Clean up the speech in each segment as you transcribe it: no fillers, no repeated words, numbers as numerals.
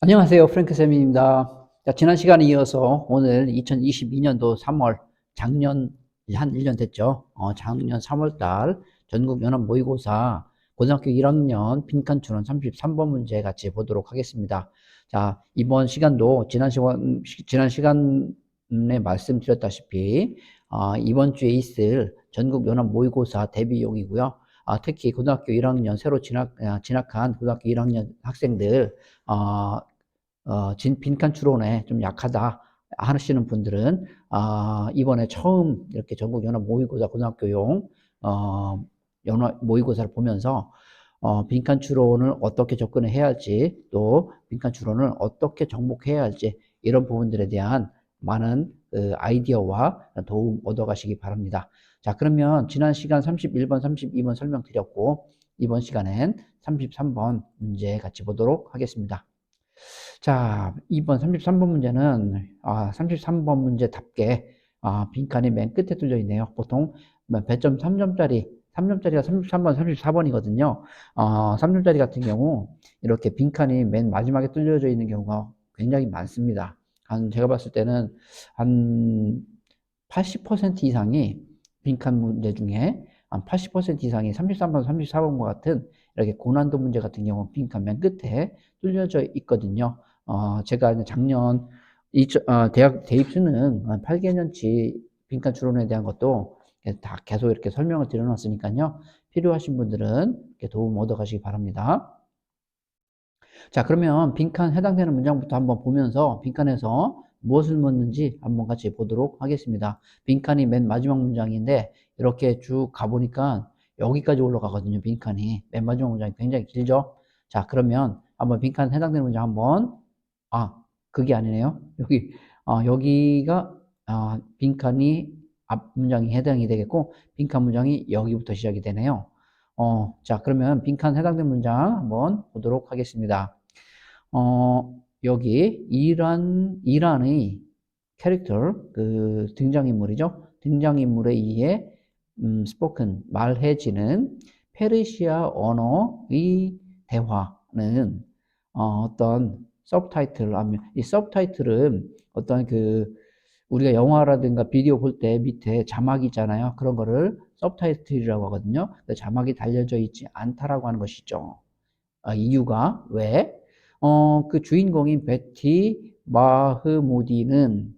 안녕하세요. 프랭크 쌤입니다. 자, 지난 시간에 이어서 오늘 2022년도 3월, 작년 한 1년 됐죠. 작년 3월 달 전국 연합 모의고사 고등학교 1학년 빈칸 추론 33번 문제 같이 보도록 하겠습니다. 자, 이번 시간도 지난 시간에 말씀드렸다시피, 이번 주에 있을 전국 연합 모의고사 대비용이고요. 특히 고등학교 1학년 새로 진학한 고등학교 1학년 학생들, 빈칸 추론에 좀 약하다 하시는 분들은, 이번에 처음 이렇게 전국 연합 모의고사 고등학교용, 연합 모의고사를 보면서, 빈칸 추론을 어떻게 접근을 해야 할지, 또 빈칸 추론을 어떻게 정복해야 할지, 이런 부분들에 대한 많은 아이디어와 도움 얻어가시기 바랍니다. 자, 그러면 지난 시간 31번, 32번 설명드렸고, 이번 시간엔 33번 문제 같이 보도록 하겠습니다. 자, 이번 33번 문제는, 33번 문제답게, 빈칸이 맨 끝에 뚫려 있네요. 보통 배점 3점짜리가 33번, 34번이거든요. 3점짜리 같은 경우, 이렇게 빈칸이 맨 마지막에 뚫려져 있는 경우가 굉장히 많습니다. 제가 봤을 때는 한 80% 이상이 빈칸 문제 중에 한 80% 이상이 33번, 34번과 같은 이렇게 고난도 문제 같은 경우 빈칸 맨 끝에 뚫려져 있거든요. 제가 이제 작년 대학 대입 수능 8개년치 빈칸 추론에 대한 것도 다 계속 이렇게 설명을 드려놨으니까요. 필요하신 분들은 이렇게 도움 얻어 가시기 바랍니다. 자, 그러면 빈칸 해당되는 문장부터 한번 보면서 빈칸에서 무엇을 묻는지 한번 같이 보도록 하겠습니다. 빈칸이 맨 마지막 문장인데 이렇게 쭉 가보니까 여기까지 올라가거든요. 빈칸이 맨 마지막 문장이 굉장히 길죠. 자, 그러면 한번 빈칸 해당되는 문장 한번, 그게 아니네요. 여기가 빈칸이 앞 문장이 해당이 되겠고 빈칸 문장이 여기부터 시작이 되네요. 자, 그러면 빈칸 해당되는 문장 한번 보도록 하겠습니다. 여기 이란의 캐릭터, 그 등장인물이죠. 등장인물에 의해 spoken, 말해지는 페르시아 언어의 대화는 어떤 서브타이틀을 하면, 이 서브타이틀은 어떤 우리가 영화라든가 비디오 볼 때 밑에 자막이 있잖아요. 그런 거를 서브타이틀이라고 하거든요. 자막이 달려져 있지 않다라고 하는 것이죠. 이유가 왜? 그 주인공인 베티 마흐무디는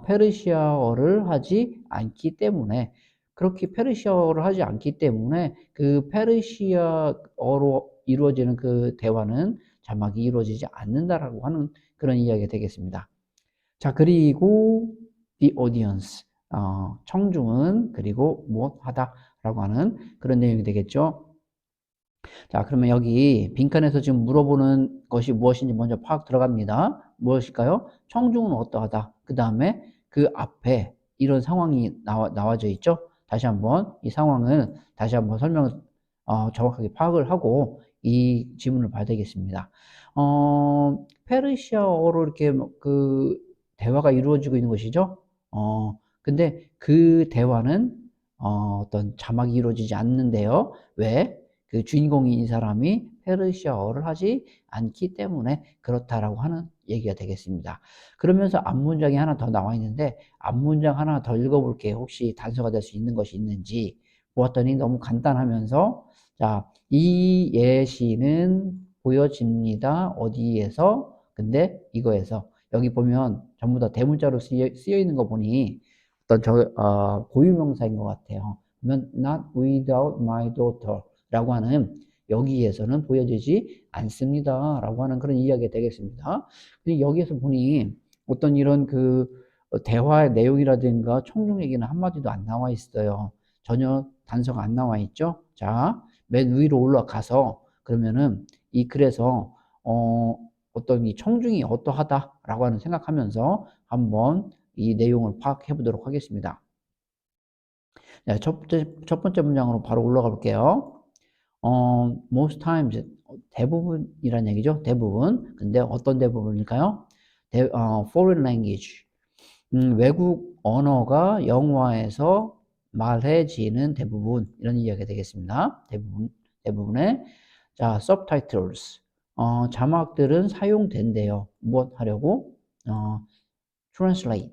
페르시아어를 하지 않기 때문에, 그렇게 페르시아어를 하지 않기 때문에 그 페르시아어로 이루어지는 그 대화는 자막이 이루어지지 않는다라고 하는 그런 이야기가 되겠습니다. 자, 그리고 the audience, 청중은 그리고 무엇하다라고 하는 그런 내용이 되겠죠. 자, 그러면 여기 빈칸에서 지금 물어보는 것이 무엇인지 먼저 파악 들어갑니다. 무엇일까요? 청중은 어떠하다. 그 다음에 그 앞에 이런 상황이 나와져 있죠. 다시 한번 이 상황을 다시 한번 설명을 정확하게 파악을 하고 이 지문을 봐야 되겠습니다. 페르시아어로 이렇게 대화가 이루어지고 있는 것이죠. 근데 그 대화는 어떤 자막이 이루어지지 않는데요. 왜? 그 주인공인 이 사람이 페르시아어를 하지 않기 때문에 그렇다라고 하는 얘기가 되겠습니다. 그러면서 앞문장이 하나 더 나와 있는데 앞문장 하나 더 읽어볼게요. 혹시 단서가 될 수 있는 것이 있는지 보았더니 너무 간단하면서, 자, 이 예시는 보여집니다. 어디에서? 근데 이거에서 여기 보면 전부 다 대문자로 쓰여 있는 거 보니 어떤 고유명사인 것 같아요. 그러면 not without my daughter 라고 하는, 여기에서는 보여지지 않습니다 라고 하는 그런 이야기가 되겠습니다. 근데 여기에서 보니 어떤 이런 대화의 내용이라든가 청중 얘기는 한마디도 안 나와 있어요. 전혀 단서가 안 나와 있죠. 자, 맨 위로 올라가서 그러면은 이 글에서 어떤 이 청중이 어떠하다라고 하는 생각하면서 한번 이 내용을 파악해 보도록 하겠습니다. 네, 첫 번째 문장으로 바로 올라가 볼게요. most times, 대부분이란 얘기죠. 대부분. 근데 어떤 대부분일까요? foreign language. 외국 언어가 영화에서 말해지는 대부분. 이런 이야기가 되겠습니다. 대부분의. 자, subtitles. 자막들은 사용된대요. 무엇 하려고? translate.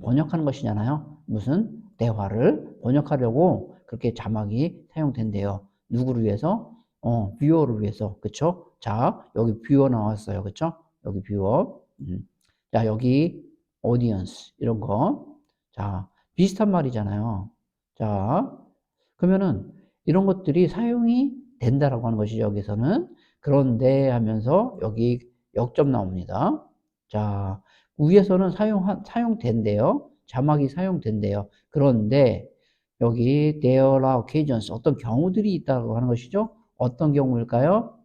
번역하는 것이잖아요. 무슨 대화를 번역하려고 그렇게 자막이 사용된대요. 누구를 위해서? 뷰어를 위해서. 그쵸? 자, 여기 뷰어 나왔어요. 그쵸? 여기 뷰어. 자, 여기 audience. 이런 거. 자, 비슷한 말이잖아요. 자, 그러면은 이런 것들이 사용이 된다라고 하는 것이죠. 여기서는. 그런데 하면서 여기 역점 나옵니다. 자, 위에서는 사용된대요. 자막이 사용된대요. 그런데 여기 there are occasions 어떤 경우들이 있다고 하는 것이죠. 어떤 경우일까요?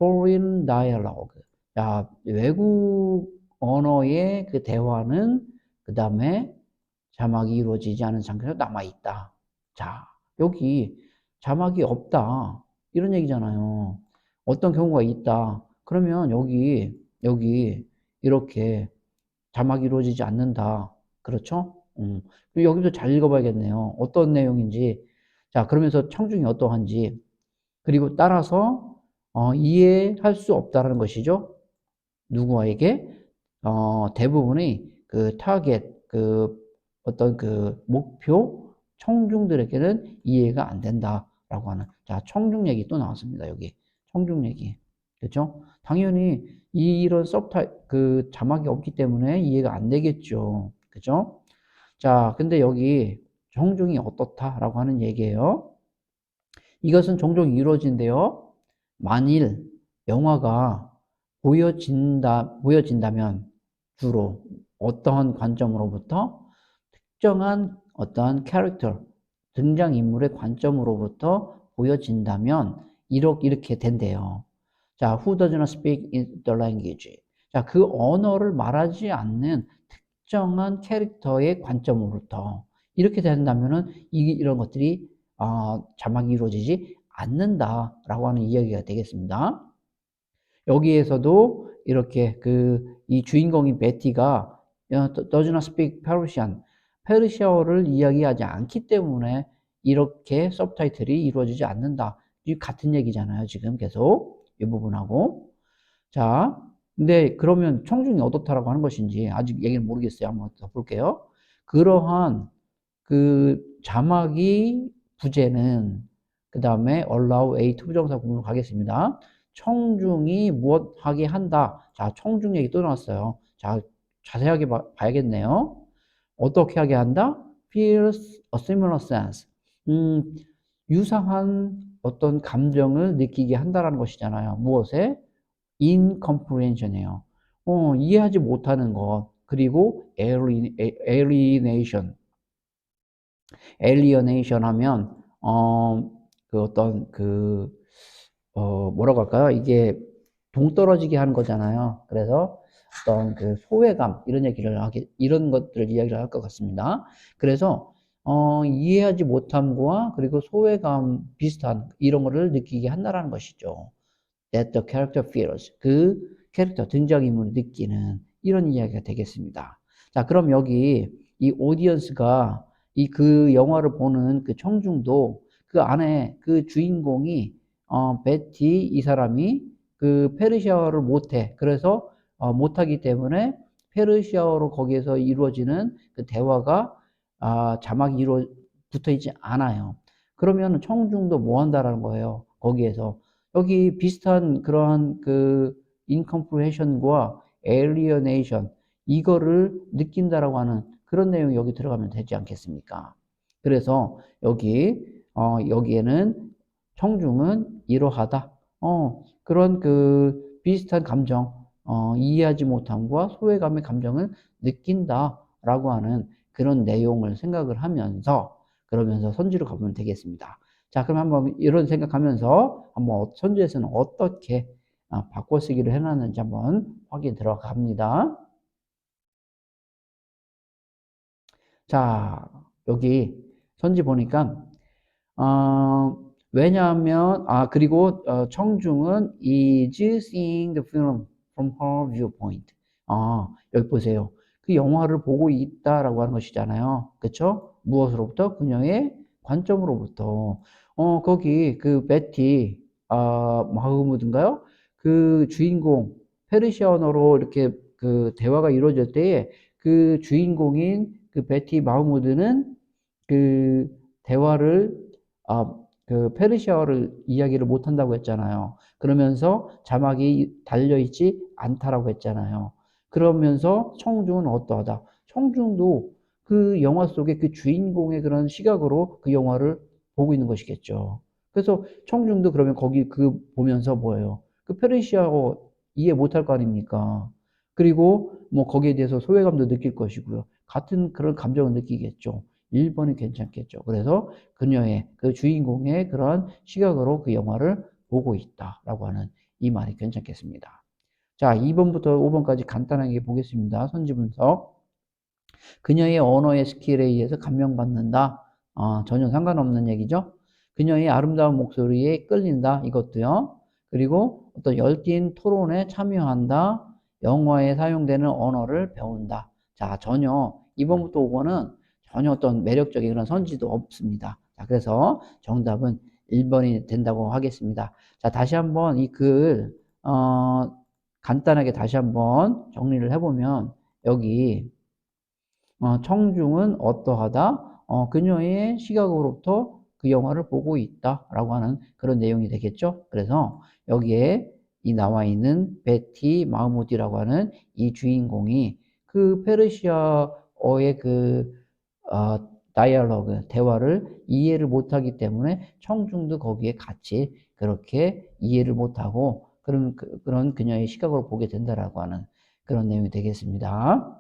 foreign dialogue. 자, 외국 언어의 그 대화는 그 다음에 자막이 이루어지지 않은 상태로 남아있다. 자, 여기 자막이 없다. 이런 얘기잖아요. 어떤 경우가 있다. 그러면 여기 이렇게 자막이 이루어지지 않는다. 그렇죠? 여기도 잘 읽어봐야겠네요. 어떤 내용인지. 자, 그러면서 청중이 어떠한지. 그리고 따라서 이해할 수 없다라는 것이죠. 누구에게? 대부분의 그 타겟, 그 어떤 그 목표 청중들에게는 이해가 안 된다라고 하는. 자, 청중 얘기 또 나왔습니다. 여기 청중 얘기. 그렇죠? 당연히 이런 그 자막이 없기 때문에 이해가 안 되겠죠. 그죠? 자, 근데 여기 청중이 어떻다라고 하는 얘기예요. 이것은 종종 이루어진대요. 만일 영화가 보여진다면 주로 어떠한 관점으로부터 특정한 어떠한 캐릭터, 등장인물의 관점으로부터 보여진다면 이렇게 된대요. 자, who does not speak in the language. 자, 그 언어를 말하지 않는 특정한 캐릭터의 관점으로부터 이렇게 된다면은 이런 것들이 자막이 이루어지지 않는다라고 하는 이야기가 되겠습니다. 여기에서도 이렇게 이 주인공인 베티가 does not speak Persian, 페르시아어를 이야기하지 않기 때문에 이렇게 서브타이틀이 이루어지지 않는다. 이 같은 얘기잖아요. 지금 계속 이 부분하고. 자, 근데 그러면 청중이 어떻다라고 하는 것인지 아직 얘기는 모르겠어요. 한번 더 볼게요. 그러한 그 자막이 부재는 그 다음에 allow A 투부정사 구문으로 가겠습니다. 청중이 무엇하게 한다. 자, 청중 얘기 또 나왔어요. 자, 자세하게 봐야겠네요. 어떻게 하게 한다? feels a similar sense. 유사한 어떤 감정을 느끼게 한다라는 것이잖아요. 무엇에? incomprehension이에요. 이해하지 못하는 것. 그리고 alienation. alienation 하면 그 어떤 뭐라고 할까요? 이게 동떨어지게 하는 거잖아요. 그래서 어떤 그 소외감 이런 것들을 이야기를 할 것 같습니다. 그래서 이해하지 못함과 그리고 소외감 비슷한 이런 거를 느끼게 한다라는 것이죠. That the character feels. 그 캐릭터 등장인물이 느끼는 이런 이야기가 되겠습니다. 자, 그럼 여기 이 오디언스가 그 영화를 보는 그 청중도 그 안에 그 주인공이 베티 이 사람이 그 페르시아어를 못해. 그래서 못하기 때문에 페르시아어로 거기에서 이루어지는 그 대화가 자막이 붙어 있지 않아요. 그러면 청중도 뭐 한다라는 거예요. 거기에서 여기 비슷한 그러한 그 incomprehension과 alienation 이거를 느낀다라고 하는 그런 내용이 여기 들어가면 되지 않겠습니까? 그래서 여기에는 청중은 이러하다. 그런 그 비슷한 감정, 이해하지 못함과 소외감의 감정을 느낀다라고 하는 그런 내용을 생각을 하면서 그러면서 선지로 가보면 되겠습니다. 자, 그럼 한번 이런 생각하면서 한번 선지에서는 어떻게 바꿔 쓰기를 해놨는지 한번 확인 들어갑니다. 자, 여기 선지 보니까 왜냐하면 그리고 청중은 is seeing the film from her viewpoint. 여기 보세요. 그 영화를 보고 있다라고 하는 것이잖아요. 그쵸? 무엇으로부터? 그녀의 관점으로부터. 거기 그 베티 마흐무드인가요? 그 주인공, 페르시아 언어로 이렇게 그 대화가 이루어질 때에 그 주인공인 그 베티 마흐무드는 그 대화를, 그 페르시아어를 이야기를 못한다고 했잖아요. 그러면서 자막이 달려있지 않다라고 했잖아요. 그러면서 청중은 어떠하다. 청중도 그 영화 속의 그 주인공의 그런 시각으로 그 영화를 보고 있는 것이겠죠. 그래서 청중도 그러면 거기 그 보면서 뭐예요? 그 페르시아어 이해 못할 거 아닙니까? 그리고 뭐 거기에 대해서 소외감도 느낄 것이고요. 같은 그런 감정을 느끼겠죠. 1번이 괜찮겠죠. 그래서 그녀의 그 주인공의 그런 시각으로 그 영화를 보고 있다라고 하는 이 말이 괜찮겠습니다. 자, 2번부터 5번까지 간단하게 보겠습니다. 선지 분석. 그녀의 언어의 스킬에 의해서 감명받는다. 전혀 상관없는 얘기죠. 그녀의 아름다운 목소리에 끌린다. 이것도요. 그리고 어떤 열띤 토론에 참여한다. 영화에 사용되는 언어를 배운다. 자, 전혀 2번부터 5번은 전혀 어떤 매력적인 그런 선지도 없습니다. 자, 그래서 정답은 1번이 된다고 하겠습니다. 자, 다시 한번 이 글, 간단하게 다시 한번 정리를 해보면 여기 청중은 어떠하다? 그녀의 시각으로부터 그 영화를 보고 있다라고 하는 그런 내용이 되겠죠. 그래서 여기에 이 나와 있는 베티 마흐무디라고 하는 이 주인공이 그 페르시아어의 그 다이얼로그 대화를 이해를 못하기 때문에 청중도 거기에 같이 그렇게 이해를 못하고 그런 그녀의 시각으로 보게 된다라고 하는 그런 내용이 되겠습니다.